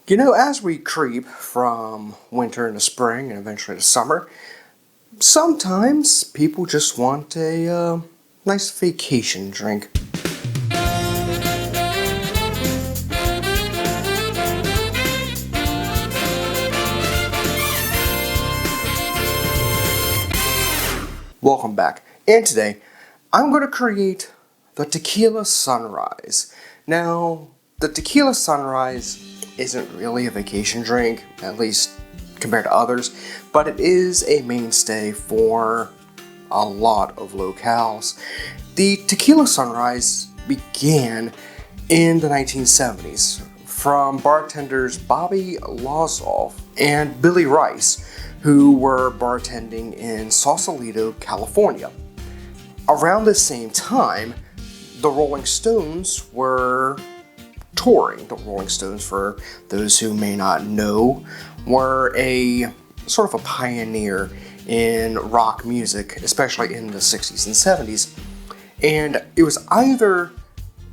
You know, as we creep from winter into spring and eventually to summer, sometimes people just want a nice vacation drink. Welcome back, and today I'm going to create the Tequila Sunrise. Now, the Tequila Sunrise isn't really a vacation drink, at least compared to others, but it is a mainstay for a lot of locales. The Tequila Sunrise began in the 1970s from bartenders Bobby Lozoff and Billy Rice, who were bartending in Sausalito, California. Around the same time, the Rolling Stones were touring. The Rolling Stones, for those who may not know, were a sort of a pioneer in rock music, especially in the 60s and 70s. And it was either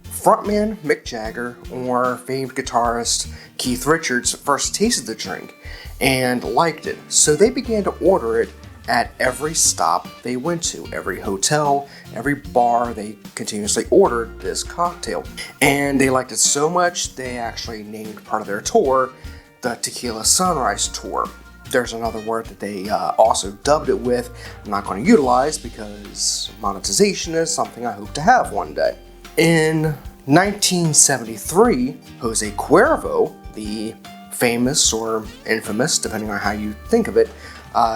frontman Mick Jaggar or famed guitarist Keith Richards first tasted the drink and liked it. So they began to order it at every stop they went to, every hotel, every bar. They continuously ordered this cocktail. And they liked it so much, they actually named part of their tour the Tequila Sunrise Tour. There's another word that they also dubbed it with, I'm not going to utilize because monetization is something I hope to have one day. In 1973, Jose Cuervo, the famous or infamous, depending on how you think of it,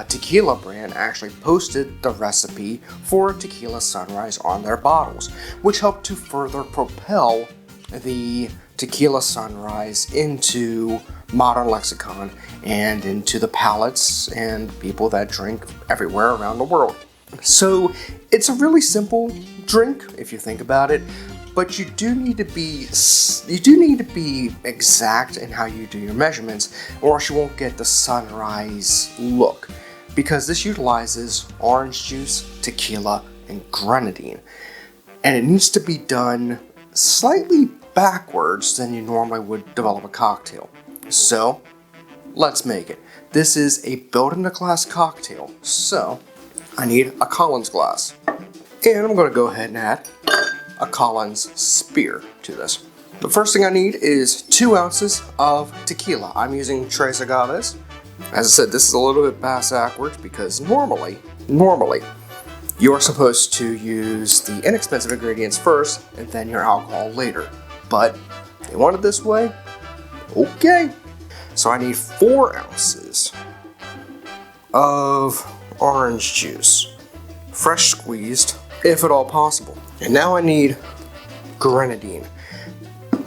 tequila brand actually posted the recipe for Tequila Sunrise on their bottles, which helped to further propel the Tequila Sunrise into modern lexicon and into the palates and people that drink everywhere around the world. So it's a really simple drink if you think about it, but you do need to be exact in how you do your measurements, or else you won't get the sunrise look, because this utilizes orange juice, tequila, and grenadine, and it needs to be done slightly backwards than you normally would develop a cocktail. So let's make it. This is a built-in-a-glass cocktail, so I need a Collins glass, and I'm going to go ahead and add a Collins spear to this. The first thing I need is 2 ounces of tequila. I'm using Tres Agaves. As I said, this is a little bit backwards because normally you're supposed to use the inexpensive ingredients first and then your alcohol later. But they want it this way. Okay. So I need 4 ounces of orange juice, fresh squeezed, if at all possible. And now I need grenadine.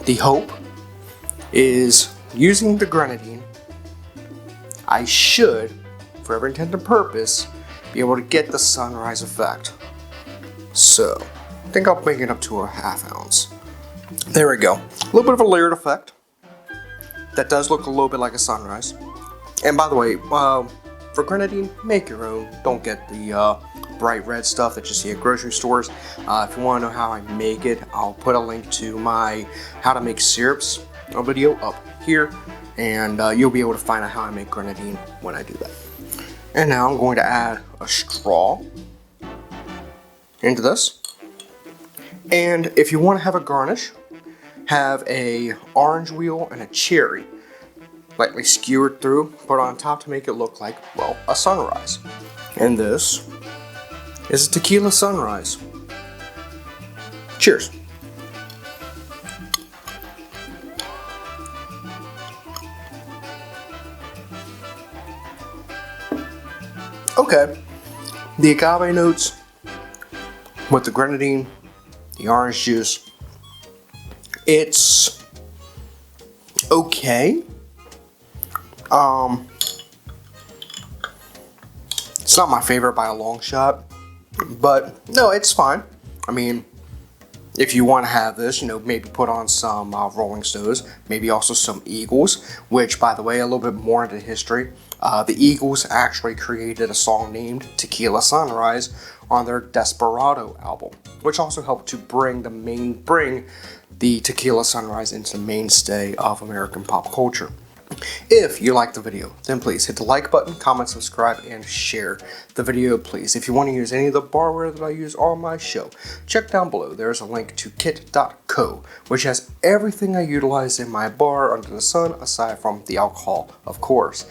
The hope is using the grenadine, I should, for every intent and purpose, be able to get the sunrise effect. So, I think I'll bring it up to a ½ ounce. There we go. A little bit of a layered effect. That does look a little bit like a sunrise. And by the way, for grenadine, make your own. Don't get the bright red stuff that you see at grocery stores. If you want to know how I make it, I'll put a link to my how to make syrups video up here, and you'll be able to find out how I make grenadine when I do that. And now I'm going to add a straw into this. And if you want to have a garnish, have a orange wheel and a cherry lightly skewered through, put on top to make it look like, well, a sunrise. And this is a Tequila Sunrise. Cheers. Okay, the agave notes with the grenadine, the orange juice, it's okay. It's not my favorite by a long shot, but no, it's fine. I mean, if you want to have this, maybe put on some Rolling Stones, maybe also some Eagles, which, by the way, a little bit more into history. The Eagles actually created a song named Tequila Sunrise on their Desperado album, which also helped to bring the Tequila Sunrise into the mainstay of American pop culture. If you like the video, then please hit the like button, comment, subscribe, and share the video, please. If you want to use any of the barware that I use on my show, check down below. There is a link to kit.co, which has everything I utilize in my bar under the sun, aside from the alcohol, of course.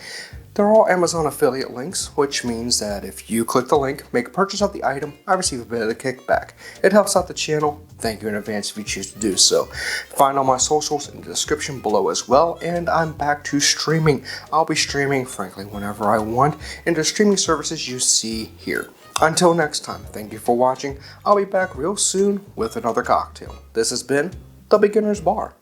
They're all Amazon affiliate links, which means that if you click the link, make a purchase of the item, I receive a bit of the kickback. It helps out the channel. Thank you in advance if you choose to do so. Find all my socials in the description below as well, and I'm back to streaming. I'll be streaming, frankly, whenever I want, in the streaming services you see here. Until next time, thank you for watching. I'll be back real soon with another cocktail. This has been The Beginner's Bar.